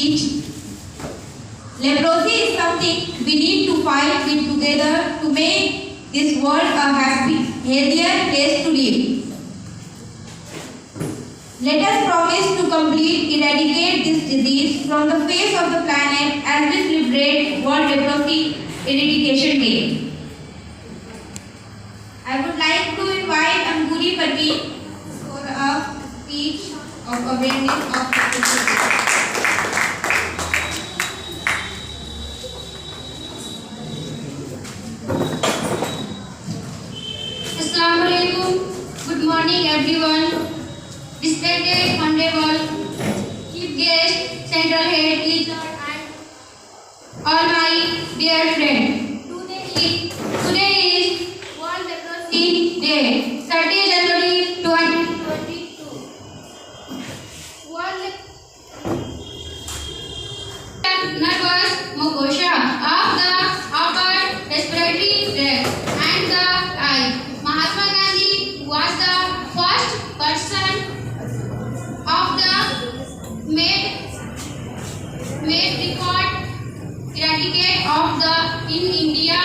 each. Leprosy is something we need to fight with together to make this world a healthier place to live. Let us promise to completely eradicate this disease from the face of the planet as we celebrate World Leprosy Eradication Day. I would like to invite Anguri Pati for a speech of awareness of leprosy. Assalamualaikum. Good morning, everyone. Respected, honorable, chief guest, central head, teacher, and all my dear friends. Today is World Leprosy Day, 30 January 2022. World nervous mucosa of the upper respiratory tract and the eye. Mahatma Gandhi was the first person of the made record eradicate of the in India.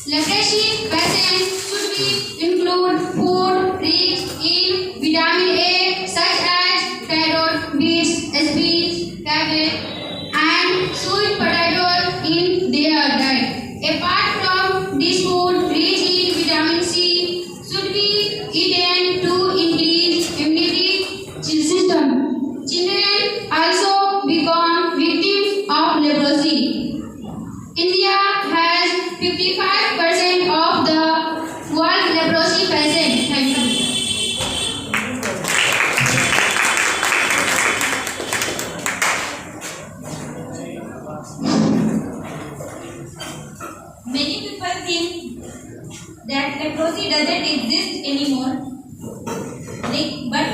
Leprosy patients should be include food rich in vitamin A such as carrot, beets, spinach, cabbage, and sweet potato in their diet. Apart from this food rich in vitamin C should be eaten to increase immunity system. Children also become victims of leprosy. India has 55% of the world leprosy patients. Thank you. Many people think that leprosy doesn't exist anymore. But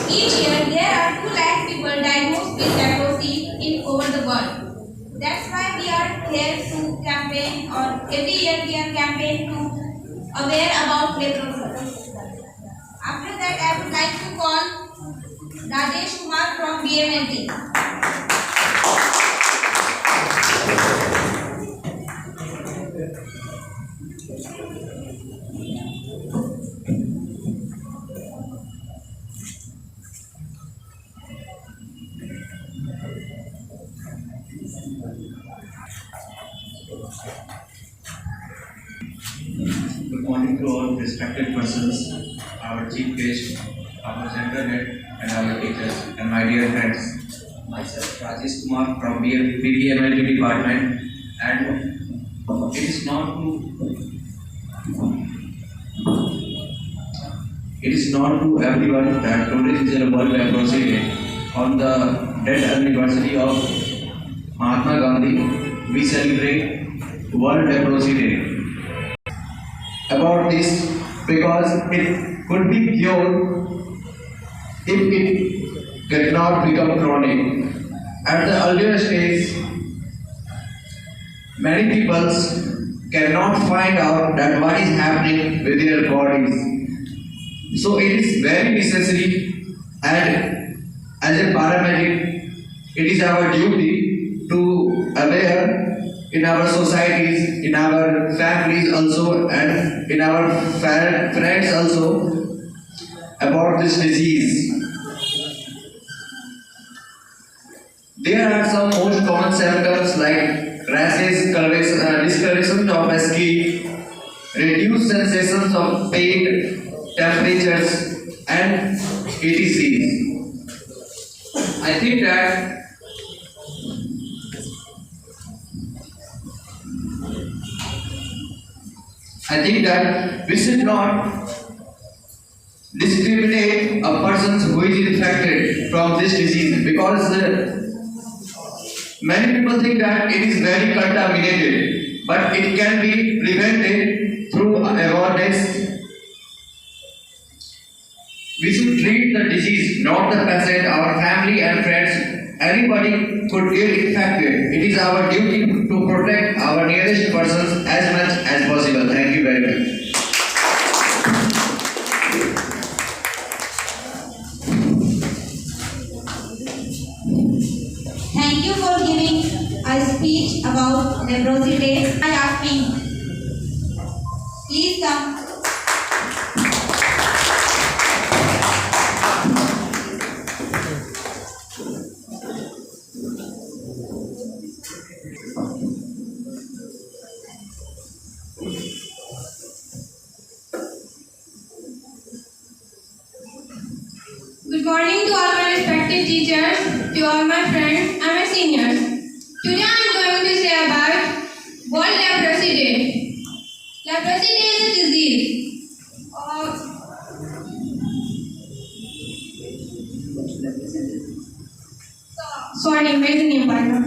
each year there are 2 lakh people diagnosed with leprosy in over the world. That's why we are here to campaign, or every year we are campaign to aware about leprosy. After that, I would like to call Rajesh Kumar from BMLT. Good morning to all respected persons, our chief guest, our general head, and our teachers, and my dear friends. Myself, Rajesh Kumar from BPMLT department, and it is not to everyone that today is a World Leprosy Day. On the death anniversary of Mahatma Gandhi, we celebrate World Leprosy Day. About this, because it could be cured if it cannot become chronic. At the earlier stage, many people cannot find out that what is happening with their bodies. So it is very necessary, and as a paramedic, it is our duty to aware in our societies, in our families also, and in our friends also about this disease. There are some most common symptoms like rashes, discoloration of the skin, reduced sensations of pain, temperatures, and etc. I think that we should not discriminate a person who is infected from this disease, because many people think that it is very contaminated, but it can be prevented through awareness. We should treat the disease, not the patient, our family and friends. Anybody could get infected. It is our duty to protect our nearest persons as much as possible. Thank you very much. a speech about leprosy day. I ask him. Please come. Good morning to all my respected teachers, to all my friends and my seniors. Today I am going to say about World Leprosy Day. Leprosy Day is a disease sorry, where is the name partner?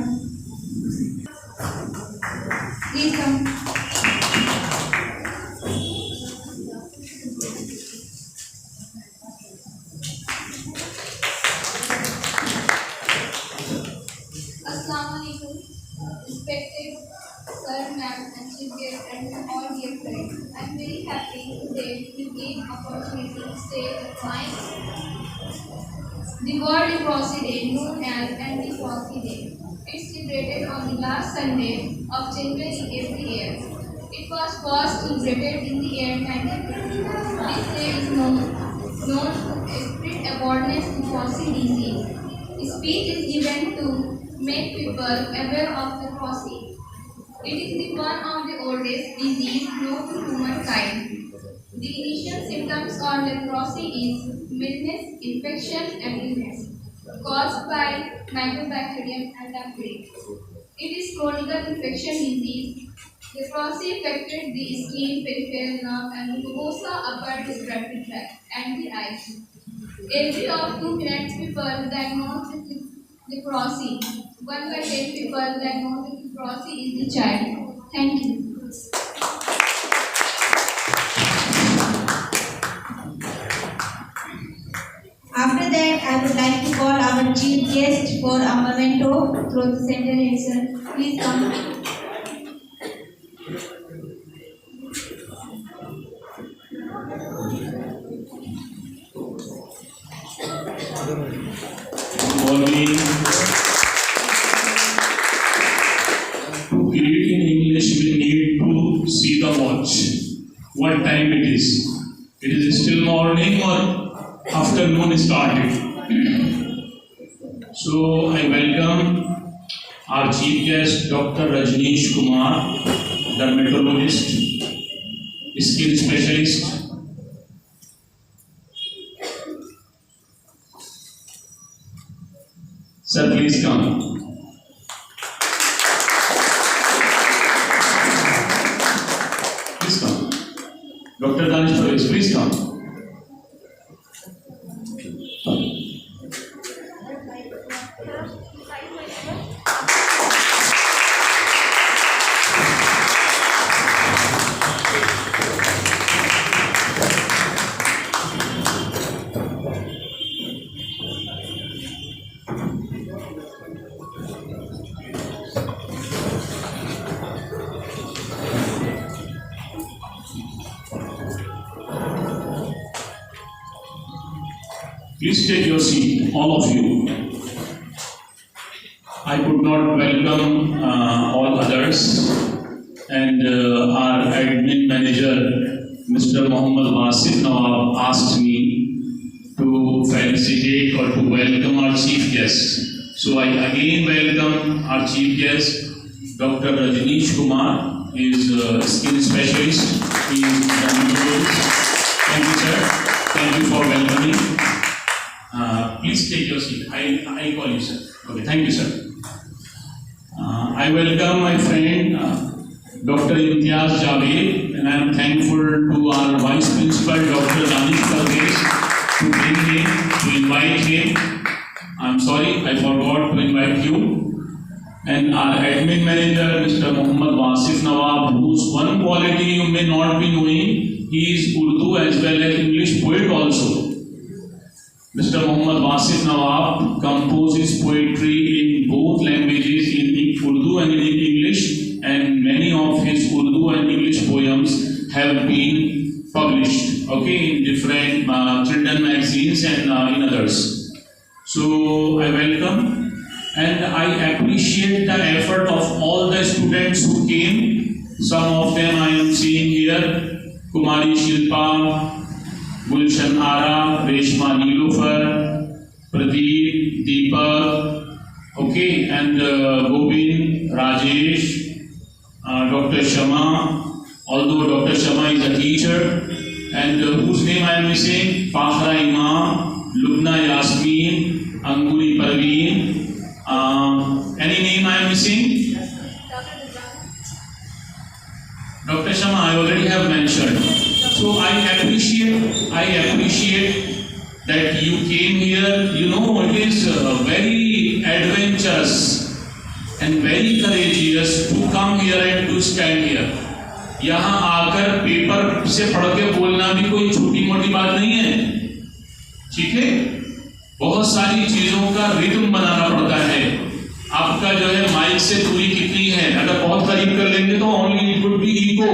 Please come. Assalamualaikum, respected sir, ma'am, and chief guest, and all dear friends. I am very happy today to gain opportunity to say the fine. The World Leprosy Day, known as Anti-Leprosy Day, is celebrated on the last Sunday of January every year. It was first celebrated in the year 1950. This day is known to spread awareness to leprosy disease. The speech is given to make people aware of the leprosy. It is the one of the oldest disease known to humankind. The initial symptoms of leprosy is illness, infection, and illness caused by Mycobacterium and bacteria. It is chronic infection disease. Leprosy affected the skin, peripheral nerve, and the mucosa, upper respiratory tract, and the eyes. Every of 2 minutes people diagnosed with leprosy. 1 by 10 people diagnosed with leprosy is the child. Thank you. After that, I would like to call our chief guest for a memento through the center itself. Please come. Morning. To create in English, we need to see the watch. What time it is? It is still morning or afternoon started. So I welcome our chief guest, Dr. Rajneesh Kumar, dermatologist, skin specialist. Sir, please come. Please come. Dr. Danish Parvez, please come. Please take your seat, all of you. I could not welcome all others, and our admin manager, Mr. Mohammad Wasif Nawab, asked me to felicitate or to welcome our chief guest. So I again welcome our chief guest, Dr. Rajneesh Kumar. He is a skin specialist. He is a dermatologist. Thank you, sir. Thank you for welcoming. Please take your seat. I call you, sir. Okay, thank you, sir. I welcome my friend Dr. Imtiaz Javed, and I am thankful to our Vice Principal, Dr. Danish Parvez, to bring him, to invite him. I'm sorry, I forgot to invite you. And our admin manager, Mr. Mohammad Wasif Nawab, whose one quality you may not be knowing, he is Urdu as well as English poet also. Mr. Mohammad Wasif Nawab composes poetry in both languages, in Urdu and in English, and many of his Urdu and English poems have been published, okay, in different children magazines and in others. So I welcome and I appreciate the effort of all the students who came. Some of them I am seeing here: Kumari Shilpa, Gulshan Ara, Reshma Nilufar, Pradeep, Deepak, okay, and Govind, Rajesh, Dr. Shama, although Dr. Shama is a teacher, and whose name I am missing: Fakhra Imam, Lubna Yasmin, Anguri Parveen. Any name I am missing? Dr. Shama, I already have mentioned. So I appreciate that you came here. You know, it is very adventurous and very courageous to come here and to stand here. यहाँ आकर paper से पढ़ के बोलना भी कोई छोटी मोटी बात नहीं है, ठीक है? बहुत सारी चीजों का रिदम बनाना पड़ता है। आपका जो है माइक से दूरी कितनी है, अगर बहुत करीब कर लेंगे तो only it would be echo,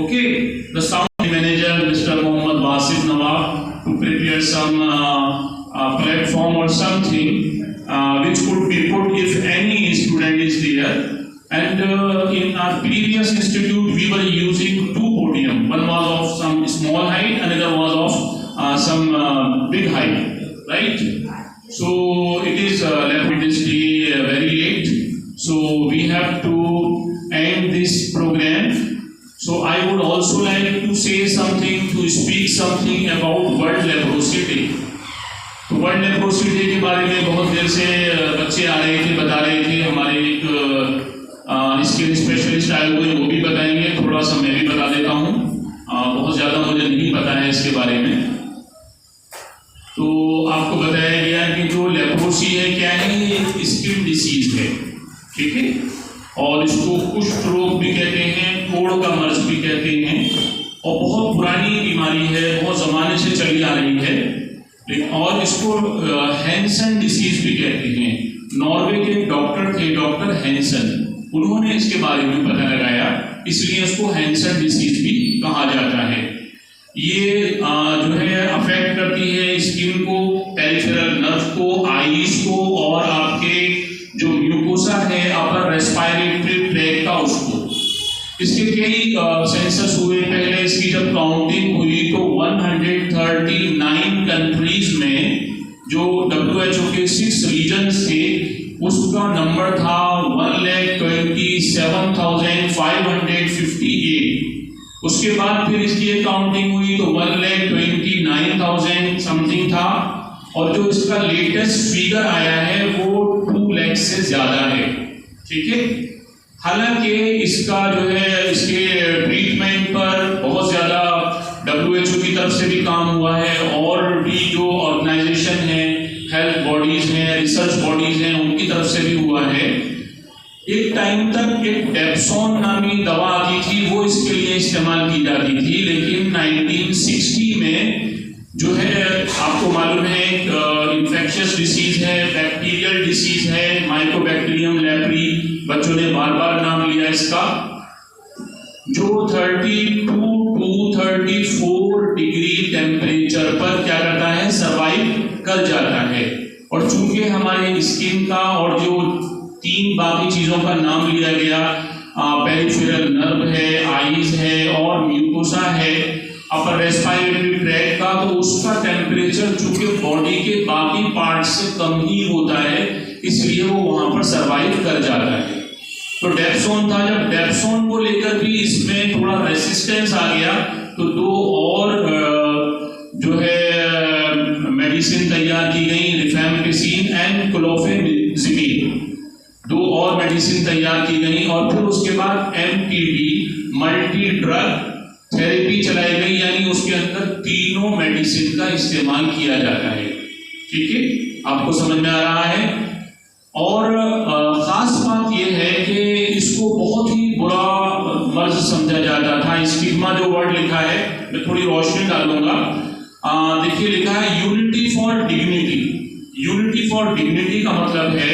okay? The sound manager mister Mohammad Wasif Nawab to prepare some platform or something which could be put if any student is there. And in our previous institute we were using two podium. One was of some small height, another was of some big height, right? So it is very late, so we have to end this program. So I would also like to say something, to speak something about World Leprosy Day. तो world leprosy day के बारे में बहुत देर से बच्चे आ रहे थे, बता रहे थे। हमारे एक स्किल स्पेशलिस्ट आए हुए वो भी बताएंगे, थोड़ा सा मैं भी बता देता हूँ, बहुत ज़्यादा मुझे नहीं पता है इसके बारे में। तो आपको बताया गया कि जो लेप्रोसी है क्या है, ये स्किन डिसीज है, ठीक है? और इसको कुष्ठ रोग भी कहते हैं, कोढ़ का मर्ज भी कहते हैं, और बहुत पुरानी बीमारी है, बहुत ज़माने से चली आ रही है। और इसको हैंसन डिसीज भी कहते हैं। नॉर्वे के डॉक्टर थे, डॉक्टर हैंसन, उन्होंने इसके बारे में पता लगाया, इसलिए इसको हैंसन डिसीज भी कहा जाता है। ये जो है अफेक्ट करती है स्किन को, पेरिफेरल नर्व को, आईज को, और आपके जो म्यूकोसा है अपर रेस्पिरेटरी ट्रैक्ट का, उसको। इसके कई सेंसस हुए पहले, इसकी जब काउंटिंग हुई तो 139 कंट्रीज में जो WHO के 6 रीजन्स थे उसका नंबर था 1,27,558। उसके बाद फिर इसकी काउंटिंग हुई तो 1,29,000 समथिंग था, और जो इसका लेटेस्ट फिगर आया है वो 2 लाख से ज्यादा है, ठीक है? हालांकि इसका जो है इसके ट्रीटमेंट पर बहुत ज़्यादा WHO की तरफ से भी काम हुआ है, और भी जो ऑर्गेनाइजेशन है, हेल्थ बॉडीज हैं, रिसर्च बॉडीज हैं, उनकी तरफ से भी हुआ है। एक टाइम तक एक डेप्सोन नामी दवा आती थी, वो इसके लिए इस्तेमाल की जाती थी, लेकिन 1960 में जो है आपको मालूम है इन्फेक्शियस डिसीज है, बैक्टीरियल डिसीज है, माइकोबैक्टीरियम लेप्री, बच्चों ने बार बार नाम लिया इसका, जो 32 to 34 डिग्री टेम्परेचर पर क्या करता है, सरवाइव कर जाता है। और चूंकि हमारे स्किन का और जो 3 बाकी चीजों का नाम लिया गया, पेरिफेरल नर्व है, आईज है और म्यूकोसा है, अपर रेस्पिरेटरी ट्रैक्ट का, तो उसका टेम्परेचर चूंकि बॉडी के बाकी पार्ट से कम ही होता है, इसलिए वो वहां पर सरवाइव कर जाता है। तो डेप्सोन था, जब डेप्सोन को लेकर भी इसमें थोड़ा रेसिस्टेंस आ गया तो 2 और जो है मेडिसिन तैयार की गई, रिफैम्पिसिन एंड क्लोफेनिजिमीन, 2 और मेडिसिन तैयार की गई, और फिर उसके बाद MTD मल्टी ड्रग थेरेपी चलाई गई, यानी उसके अंदर तीनों मेडिसिन का इस्तेमाल किया जाता है, ठीक है? आपको समझ में आ रहा है? और खास बात यह है कि इसको बहुत ही बुरा मर्ज समझा जाता था। स्टिग्मा जो वर्ड लिखा है, मैं थोड़ी रोशनी डालूंगा। देखिए लिखा है unity for dignity. Unity for dignity का मतलब है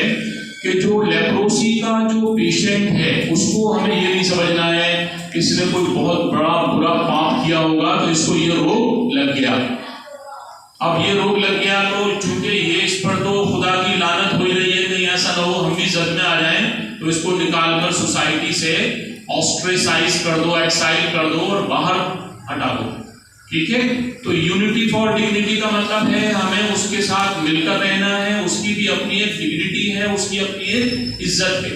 कि जो लेप्रोसी का जो पेशेंट है उसको हमें ये नहीं समझना है कि इसने कोई बहुत बड़ा बुरा पाप किया होगा तो इसको ये रोग लग गया। अब ये रोग लग गया तो चूंकि ये इस पर तो खुदा की लानत हो रही है कि ऐसा ना हो हम भी जद में आ जाएं तो इसको निकालकर सोसाइटी से ऑस्ट्रेसाइज कर दो, एक्साइल कर दो और बाहर हटा दो। ठीक है, तो यूनिटी फॉर डिग्निटी का मतलब है हमें उसके साथ मिलकर रहना है, उसकी भी अपनी एक डिग्निटी है, उसकी अपनी एक इज्जत है,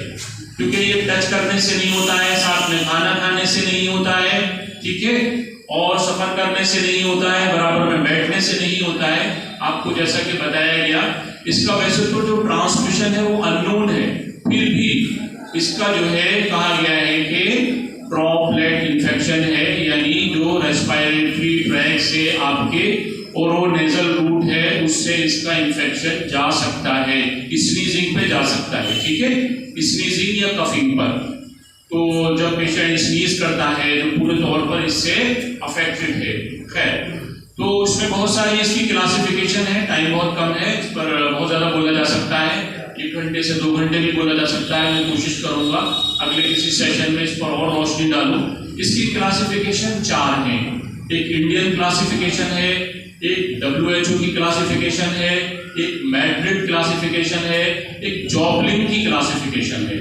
क्योंकि ये टच करने से नहीं होता है, साथ में खाना खाने से नहीं होता है, ठीक है, और सफर करने से नहीं होता है, बराबर में बैठने से नहीं होता है। आपको जैसा कि बताया गया, इसका वैसे तो जो ट्रांसमिशन है वो अननोन है, फिर भी इसका जो है कहा गया है कि ड्रॉपलेट इन्फेक्शन है, यानी जो रेस्पिरेटरी ट्रैक से आपके ओरोनेजल रूट है उससे इसका इन्फेक्शन जा सकता है, स्नीजिंग पे जा सकता है। ठीक है, स्नीजिंग या कफिंग पर, तो जब पेशेंट स्नीज करता है जो पूरे तौर पर इससे अफेक्टेड है। खैर, तो इसमें बहुत सारी इसकी क्लासिफिकेशन है, टाइम बहुत कम है, इस पर बहुत ज़्यादा बोला जा सकता है, 1 घंटे से 2 घंटे भी बोला जा सकता है। मैं कोशिश करूंगा अगले किसी सेशन में इस पर और रोशनी डालूं। इसकी क्लासिफिकेशन 4 हैं, एक इंडियन क्लासिफिकेशन है, एक WHO की क्लासिफिकेशन है, एक मैड्रिड क्लासिफिकेशन है, एक जॉबलिन की क्लासिफिकेशन है।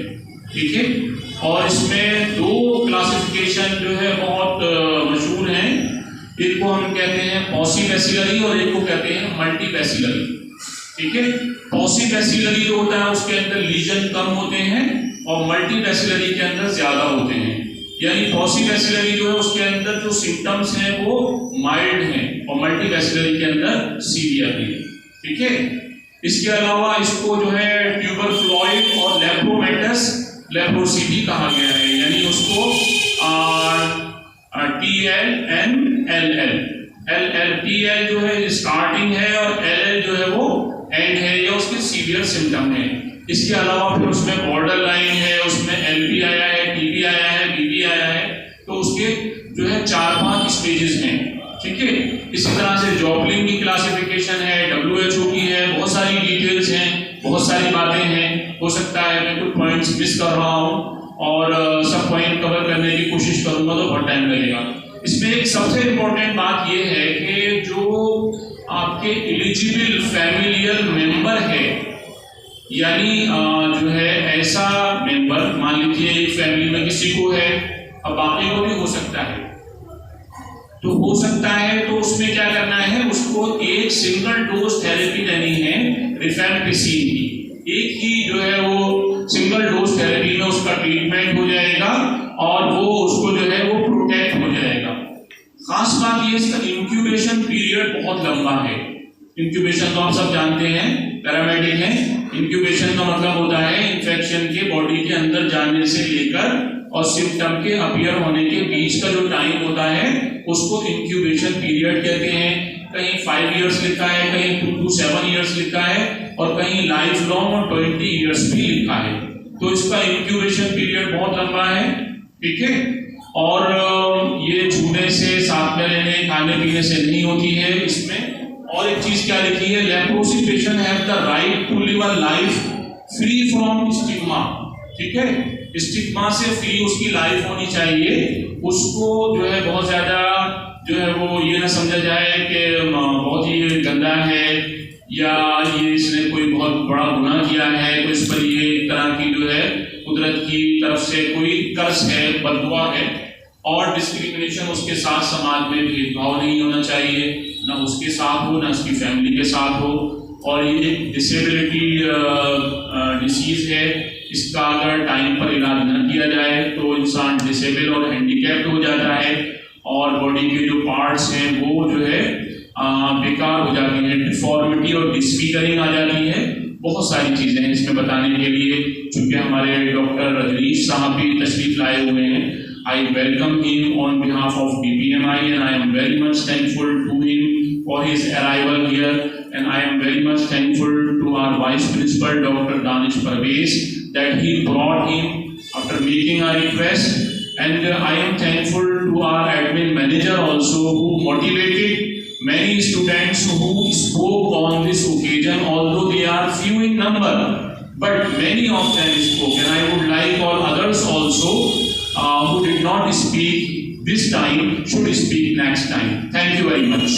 ठीक है, और इसमें 2 क्लासिफिकेशन जो है बहुत मशहूर हैं, एक को हम कहते हैं पॉसीबैसिलरी और एक को कहते हैं मल्टीबैसिलरी। ठीक है, पॉसीबैसिलरी जो होता है उसके अंदर लीजन कम होते हैं और मल्टीबैसिलरी के अंदर ज्यादा होते हैं, यानी पॉसीबैसिलरी जो है उसके अंदर जो सिम्टम्स हैं वो माइल्ड हैं और मल्टीबैसिलरी के अंदर सीवियर हैं। ठीक है, इसके अलावा इसको जो है ट्यूबरक्लोइड और लेप्रोमेटस लेप्रोसिटी कहा गया है, यानी उसको TL जो है स्टार्टिंग है और LL जो है वो एंड है, या उसके सीवियर सिम्टम है। इसके अलावा फिर उसमें बॉर्डर लाइन है, उसमें LP आया है, TB आया है, BB आया है, तो उसके जो है 4-5 स्टेजेस हैं। ठीक है, इसी तरह से जॉबलिन की क्लासिफिकेशन है, WHO की है, बहुत सारी डिटेल्स हैं, बहुत सारी बातें हैं, हो सकता है मैं कुछ पॉइंट्स मिस कर रहा हूँ और सब पॉइंट कवर करने की कोशिश करूंगा तो बहुत टाइम लगेगा। इसमें एक सबसे इम्पोर्टेंट बात यह है कि जो आपके एलिजिबल फैमिलियल मेंबर है, यानी जो है ऐसा मेंबर, मान लीजिए एक फैमिली में किसी को है, अब बाकी को भी हो सकता है, तो हो सकता है तो उसमें क्या करना है, उसको एक सिंगल डोज थेरेपी देनी है रिफैम्पिसिन की, एक ही जो है वो सिंगल डोज थेरेपी में उसका ट्रीटमेंट हो जाएगा और वो उसको जो है वो प्रोटेक्ट हो जाएगा। खास बात ये इसका इंक्यूबेशन पीरियड बहुत लंबा है। इंक्यूबेशन तो आप सब जानते हैं, पैरामेडिक है। इंक्यूबेशन का मतलब होता है इन्फेक्शन के बॉडी के अंदर जाने से लेकर और सिम्टम के अपीयर होने के बीच का जो टाइम होता है उसको इंक्यूबेशन पीरियड कहते हैं। कहीं 5 इयर्स लिखा है, कहीं 2 to 7 इयर्स लिखा है और कहीं लाइफ लॉन्ग और 20 इयर्स भी लिखा है। तो इसका इंक्यूबेशन पीरियड बहुत लंबा है। ठीक है, और ये छूने से, साथ में रहने, खाने पीने से नहीं होती है। इसमें और एक चीज क्या लिखी है, leprosy patient have the right to live a life free from stigma. ठीक है, स्टिग्मा से फ्री उसकी लाइफ होनी चाहिए। उसको जो है बहुत ज्यादा जो है वो ये ना समझा जाए कि बहुत ही गंदा है या ये इसने कोई बहुत बड़ा गुनाह किया है, तो इस पर ये एक तरह की जो है कुदरत की तरफ से कोई कर्ज है, बददुआ है। और डिस्क्रिमिनेशन उसके साथ समाज में भेदभाव नहीं होना चाहिए, ना उसके साथ हो ना उसकी फैमिली के साथ हो। और ये एक डिसेबिलिटी डिसीज है, इसका अगर टाइम पर इलाज न किया जाए तो इंसान डिसेबल और हैंडीकैप्ड हो जाता है और बॉडी के जो पार्ट्स हैं वो जो है बेकार हो जाती है, डिफॉर्मिटी और डिसफिगरिंग आ जाती है। बहुत सारी चीजें हैं इसमें बताने के लिए, चूंकि हमारे डॉक्टर रजनीश साहब भी तशरीफ लाए हुए हैं। I welcome him on behalf of BPMI and I am very much thankful to him for his arrival here, and I am very much thankful to our Vice Principal Dr. Danish Parvez that he brought him after making a request, and I am thankful to our admin manager also who motivated many students who spoke on this occasion, although they are few in number, but many of them spoke, and I would like all others also who did not speak this time should speak next time. Thank you very much.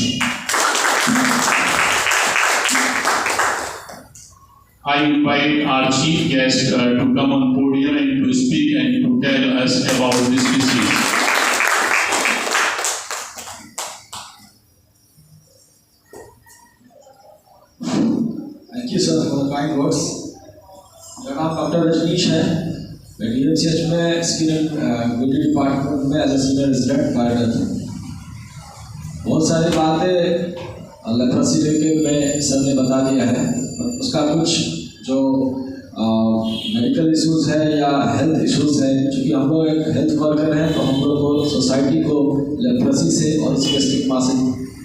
I invite our chief guest to come on podium and to speak and to tell us about this disease. Thank you sir for the kind words. मेरा नाम doctor Rajneesh है। मैं DMCH में skin and beauty department में as a senior resident कार्यरत हूँ। बहुत सारी बातें लेप्रोसी रिलेटेड में सर ने बता दिया है, उसका कुछ जो मेडिकल इश्यूज है या हेल्थ इश्यूज है, क्योंकि हम लोग एक हेल्थ वर्कर हैं तो हम लोग को सोसाइटी को लेप्रोसी से और इसके स्टिग्मा से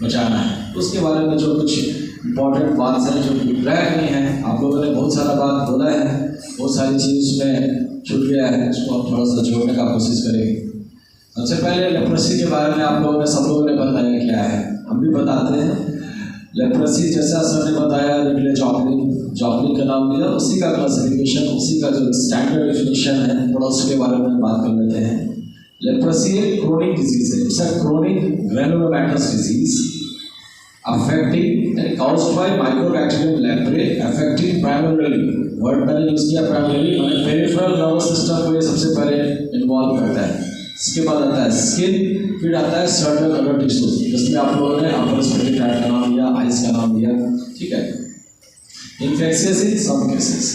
बचाना है। उसके बारे में जो कुछ इम्पॉर्टेंट बात है जो ब्लैक नहीं है, आप लोगों ने बहुत सारा बात बोला है, बहुत सारी चीज़ उसमें छूट गया है, उसको हम थोड़ा सा जोड़ने का कोशिश करेंगे। सबसे पहले लेप्रोसी के बारे में आप लोगों ने सब लोगों ने बताया क्या है, हम भी बताते हैं। लेप्रोसी जैसा सर ने बताया, जॉपलिन का नाम दिया, उसी का क्लासिफिकेशन, उसी का जो स्टैंडर्ड डेफिनेशन है, थोड़ा उसके बारे में बात कर लेते हैं। लेप्रोसी एक क्रोनिक डिजीज है, it's a chronic granulomatous disease affecting and caused by Mycobacterium leprae, affecting primarily, word मैंने यूज किया प्राइमरी, मैंने पेरिफेरल नर्वस सिस्टम को ये सबसे पहले इन्वॉल्व करता है। इसके बाद आता है स्किन, फिर आता है सर्टन अदर टिश्यूज, जिसमें आप लोगों ने अपर रेस्पिरेटरी ट्रैक्ट का नाम दिया, आइज का नाम दिया, ठीक है। इन्फेक्शियस इन सम केसेस,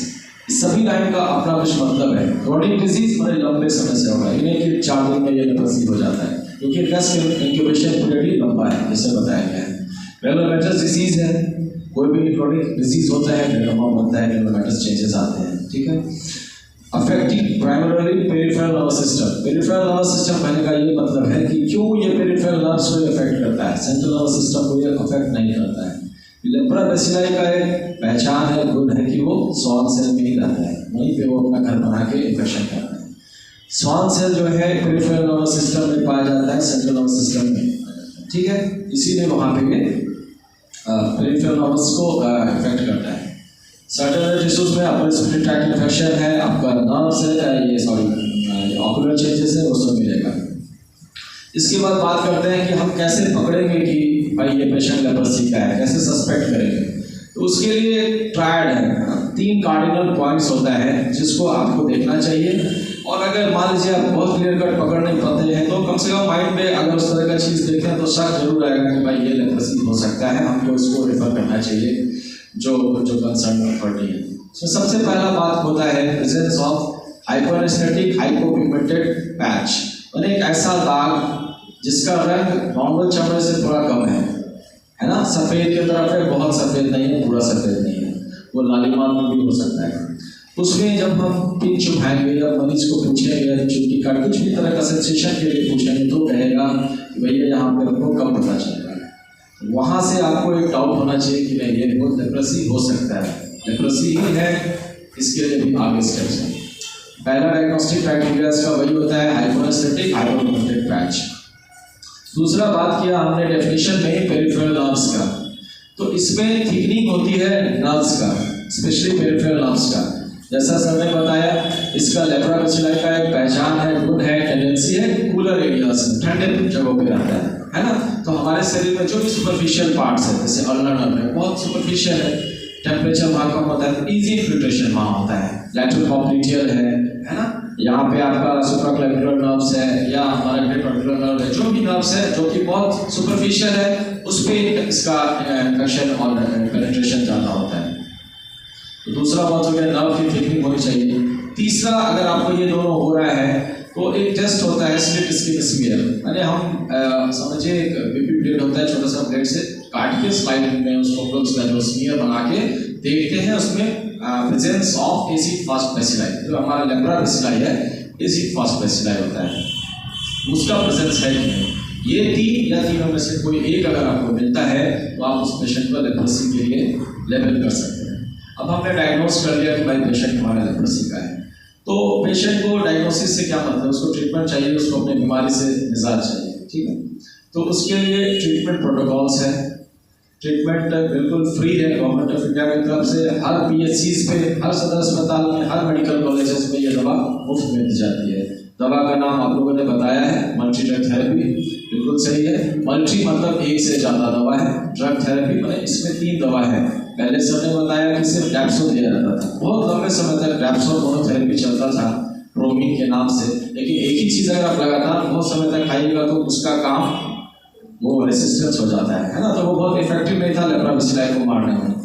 इस सभी लाइन का अपना कुछ मतलब है। क्रोनिक डिजीज बड़े लंबे समय से होगा, इन्हें कि 4 दिन में ये लेप्रोसी हो जाता है, क्योंकि इनका इंक्यूबेशन पीरियड ही लंबा है, जैसे बताया गया है। ग्रैनुलोमैटस डिजीज है, कोई भी क्रोनिक डिजीज होता है, ग्रैनुलोमा बनता है, ग्रैनुलोमैटस चेंजेस आते हैं, ठीक है। Affecting primarily peripheral nervous system, peripheral nervous system कहने का ये मतलब है कि क्यों ये पेरिफेरल नर्व्स को अफेक्ट करता है, सेंट्रल नर्वस सिस्टम को ये अफेक्ट नहीं करता है। लेप्रा बेसिलाई का एक पहचान है, गुण है कि वो स्वान सेल में ही रहता है, वहीं पे वो अपना घर बना के इन्फेक्शन करता है। स्वान सेल जो है पेरिफेरल नर्वस सिस्टम में पाया जाता है, सेंट्रल नर्वस सिस्टम में, ठीक है। इसीलिए वहाँ पे पेरिफेरल नर्व्स को इफेक्ट करता है। सर्टेन टिश्यूज में अपर रेस्पिरेटरी ट्रैक्ट इन्फेक्शन है, आपका नर्व्स है, ये ऑक्यूलर चेंजेस है, वो सब मिलेगा। इसके बाद बात करते हैं कि हम कैसे पकड़ेंगे कि भाई ये पेशेंट लेप्रोसी का है, कैसे सस्पेक्ट करेंगे। तो उसके लिए ट्रायड है, 3 कार्डिनल पॉइंट्स होता है जिसको आपको देखना चाहिए। और अगर मान लीजिए आप बहुत क्लियर कट पकड़ नहीं पाते हैं तो कम से कम माइंड में अगर उस तरह का चीज़ देखें तो शक जरूर आएगा कि भाई ये लेप्रोसी हो सकता है, हमको इसको रेफर करना चाहिए जो कंसर्न अथॉरिटी है। तो सबसे पहला बात होता है प्रेजेंस ऑफ हाइपरएस्थेटिक हाइपोपिगमेंटेड पैच, यानी एक ऐसा दाग जिसका रंग नॉर्मल चमड़े से थोड़ा कम है ना, सफ़ेद की तरफ है, बहुत सफ़ेद नहीं है, पूरा सफ़ेद नहीं है, वो लालिमा भी हो सकता है। उसमें जब हम पिन चुभाएंगे या मरीज को पूछेंगे या चुटकी काट कुछ भी तरह का सेंसेशन के लिए पूछेंगे तो कहेगा कि भैया यहाँ पे हमको कब पता चल रहा है। वहाँ से आपको एक डाउट होना चाहिए कि नहीं ये बहुत लेप्रोसी हो सकता है, लेप्रोसी ही है, इसके लिए भी आगे स्टेप्स हैं। पहला डायग्नोस्टिक क्राइटेरिया इसका वही होता है हाइपरएस्थेटिक हाइपोपिगमेंटेड पैच। दूसरा बात किया हमने डेफिनेशन में पेरिफेरल नर्व्स का, तो इसमें थिकनिंग होती है नर्व्स का, स्पेशली पेरिफेरल नर्व्स का। जैसा सर ने बताया, इसका लेप्रा बेसिलाई का एक पहचान है, गुण है, टेंडेंसी है, कूलर एरियाज में, ठंडे जगहों पे रहता है ना। तो हमारे शरीर में जो भी सुपरफिशियल पार्ट्स है, जैसे अल्नर नर्व है, बहुत सुपरफिशियल है, टेम्परेचर वहाँ कम होता है, इजी इन्फिल्ट्रेशन वहाँ होता है। लैटरल पॉप्लिटियल है ना, यहाँ पे आपका सुप्राक्लैविकुलर नर्व्स है या हमारा ग्रेटर नर्व है, जो भी नर्व्स है जो कि बहुत सुपरफिशियल है, उस पर इसका इन्फेक्शन और पेनिट्रेशन ज़्यादा होता है। तो दूसरा बात हो गया नर्व की थिकनिंग होनी चाहिए। तीसरा, अगर आपको ये दोनों हो रहा है तो एक टेस्ट होता है स्लिट स्किन स्मीयर, यानी हम समझिए एक बीपी ब्लेड होता है, छोटा सा ब्लेड से काट के स्लाइड में उसको जो स्मीयर बना के देखते हैं उसमें presence of acid fast bacilli, जो हमारा लेप्रा बेसिलाई है एसिड फास्ट बेसिलाई होता है, उसका प्रेजेंस है कि नहीं। ये 3 या तीनों में से कोई एक अगर आपको मिलता है तो आप उस पेशेंट को लेप्रोसी के लिए लेबल कर सकते हैं। अब हमने डायग्नोस कर लिया कि भाई पेशेंट हमारा लेप्रोसी का है, तो पेशेंट को डायग्नोसिस से क्या मतलब, उसको ट्रीटमेंट चाहिए, उसको अपनी बीमारी से निजात चाहिए, ठीक है। तो उसके लिए ट्रीटमेंट प्रोटोकॉल्स है, ट्रीटमेंट बिल्कुल फ्री है गवर्नमेंट ऑफ इंडिया की तरफ से। हर PHCs पे, हर सदर अस्पताल में, हर मेडिकल कॉलेजेस में ये दवा मुफ्त में दी जाती है। दवा का नाम आप लोगों ने बताया है, मल्टी ड्रग थेरेपी, बिल्कुल सही है। मल्टी मतलब एक से ज़्यादा दवा है, ड्रग थेरेपी मतलब इसमें 3 दवा है, पहले सर ने बताया कि सिर्फ डैप्सोन दिया जाता था, बहुत लंबे समय तक डैप्सोन मोनोथेरेपी चलता था प्रोमीन के नाम से, लेकिन एक ही चीज़ अगर आप लगातार बहुत समय तक खाइएगा तो उसका काम वो रेसिस्टेंस हो जाता है ना, तो वो बहुत इफेक्टिव नहीं था लेप्रोसिलाई को मारने में।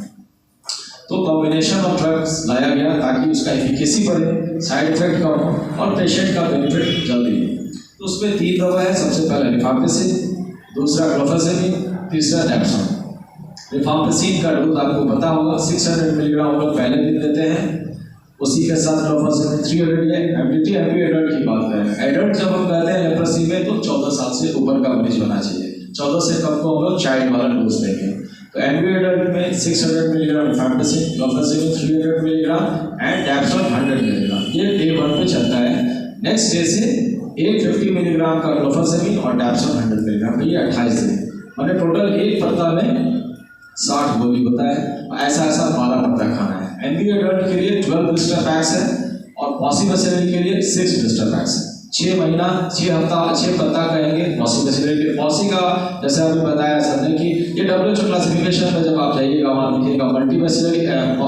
तो कॉम्बिनेशन ऑफ ड्रग्स लाया गया ताकि उसका एफिकेसी बढ़े, साइड इफेक्ट कम हो और पेशेंट का बेनिफिट जल्दी हो। तो उसमें 3 दवा है, सबसे पहले रिफाम्पिसिन, दूसरा क्लोफेजेमिन, तीसरा डैप्सोन। रिफाम्पिसिन का डोज आपको पता होगा 600 मिलीग्राम हम लोग पहले दिन देते हैं, उसी के साथ क्लोफेजेमिन 300 है। एबिलिटी एम्पी एडल्ट की बात करें, एडल्ट जब हम कहते हैं लेप्रोसी में तो 14 साल से ऊपर का मरीज होना चाहिए, 14 से कम को हम लोग चाइल्ड वाला डोज देंगे। तो एम्पी एडल्ट में 600 milligram rifampicin, clofazimine 300 milligram and dapsone 100 milligram, ये डे 1 पे चलता है। नेक्स्ट डे से 850 मिलीग्राम का क्लोफेजेमिन और डैप्सोन 100 मिलीग्राम, ये 28 दिन, मैंने टोटल एक पत्ता में 60 गोली होता है। ऐसा 12 पत्ता खाना है। एम्पी एडल्ट के लिए 12 ब्लिस्टर पैक्स है और पॉसिबेसिलरी के लिए 6 ब्लिस्टर पैक्स है। 6 महीना 6 हफ्ता 6 पत्ता कहेंगे पॉसिबेसिलरी के। पॉसी का जैसे आपने बताया सर ने कि ये WHO क्लासिफिकेशन में जब आप जाइएगा वहाँ लिखिएगा मल्टीबेसिलरी एंड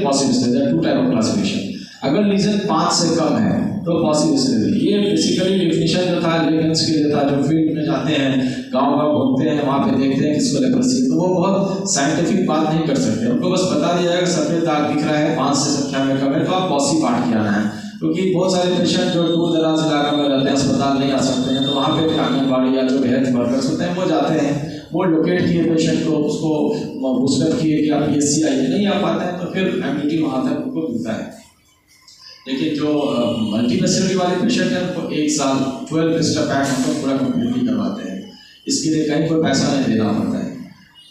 पॉसिबेसिलरी, 2 टाइप ऑफ क्लासिफिकेशन। अगर लीजन 5 से कम है तो पॉसिबेसिलरी। ये बेसिकली डिफिनीशन जो था लेगेंस के लिए था, जो फील्ड में जाते हैं गाँव घूमते हैं वहाँ पे देखते हैं किसको लेप्रोसी, तो वो बहुत साइंटिफिक बात नहीं कर सकते, उनको बस बता दिया जाएगा सफेद दाग दिख रहा है 5 से संख्या में कम है तो आप पॉसी पार्ट किया है। क्योंकि बहुत सारे पेशेंट जो दूर दराज इलाका में रहते हैं, अस्पताल नहीं आ सकते हैं, तो वहाँ पे फिर आंगनबाड़ी या जो हेल्थ वर्कर्स होते हैं वो जाते हैं, वो लोकेट किए पेशेंट को, उसको बूस्टअप किए कि आप PSC आइए, नहीं आ पाते हैं तो फिर एम्यूनिटी वहाँ तक उनको मिलता है। लेकिन जो मल्टीबेसिलरी वाले पेशेंट हैं उनको 1 साल 12 ब्लिस्टर पैक हम लोग पूरा कंप्लीटली करवाते हैं, इसके लिए कहीं कोई पैसा नहीं देना पड़ता है।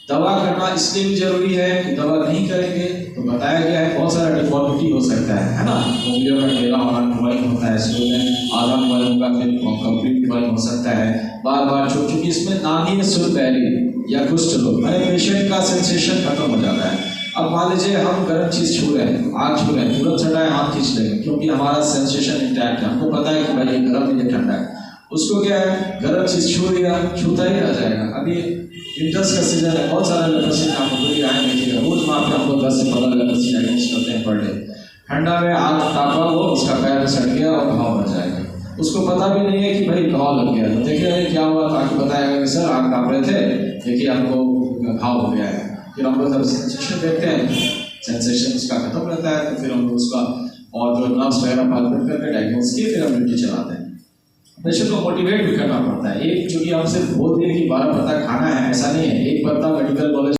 दवा करना इसलिए भी जरूरी है कि दवा नहीं करेंगे तो बताया गया है बहुत सारा डिफॉर्मिटी हो सकता है ना, उंगलियों में ढेला होना, ड्रॉइंग होता है, स्लो में आधा मोबाइल होगा, फिर कंप्लीट ड्रॉइंग हो सकता है, बार बार चूंकि इसमें नानी सुरबैली या कुष्ठ रोग मैंने पेशेंट का सेंसेशन खत्म हो जाता है। अब मान लीजिए हम गर्म चीज़ छू रहे हैं, आग छू रहे हैं, तुरंत छटाए हाथ खींच लेंगे क्योंकि हमारा सेंसेशन इंटैक्ट है, हमको पता है कि भाई ये गर्म नहीं ठंडा है। उसको क्या है, गर्म चीज़ छू लिया, छूता ही रह जाएगा। अभी विंटर्स का सीजन है, बहुत सारा लेप्रोसी आपको पूरी आए देखिएगा, रोज वहाँ पे हमको 10 से 15 लेप्रोसी डायग्नोस करते हैं पर डे। ठंडा में आग तापा वो उसका पैर में सट गया और घाव बन जाएगा, उसको पता भी नहीं है कि भाई घाव लग गया, तो देखिए क्या हुआ, तो आगे बताएगा कि सर आग ताप रहे थे, देखिए आपको घाव हो गया है। फिर हम लोग जब सेंसेशन देखते हैं, सेंसेशन उसका खत्म रहता है, तो फिर हम लोग उसका और जो नर्व्स वगैरह पालपेट करके डायग्नोस किए फिर हम ड्यूटी चलाते हैं। पेशेंट को मोटिवेट भी करना पड़ता है। एक चूंकि हम सिर्फ बोल दिए कि 12 पत्ता खाना है, ऐसा नहीं है। एक पत्ता मेडिकल कॉलेज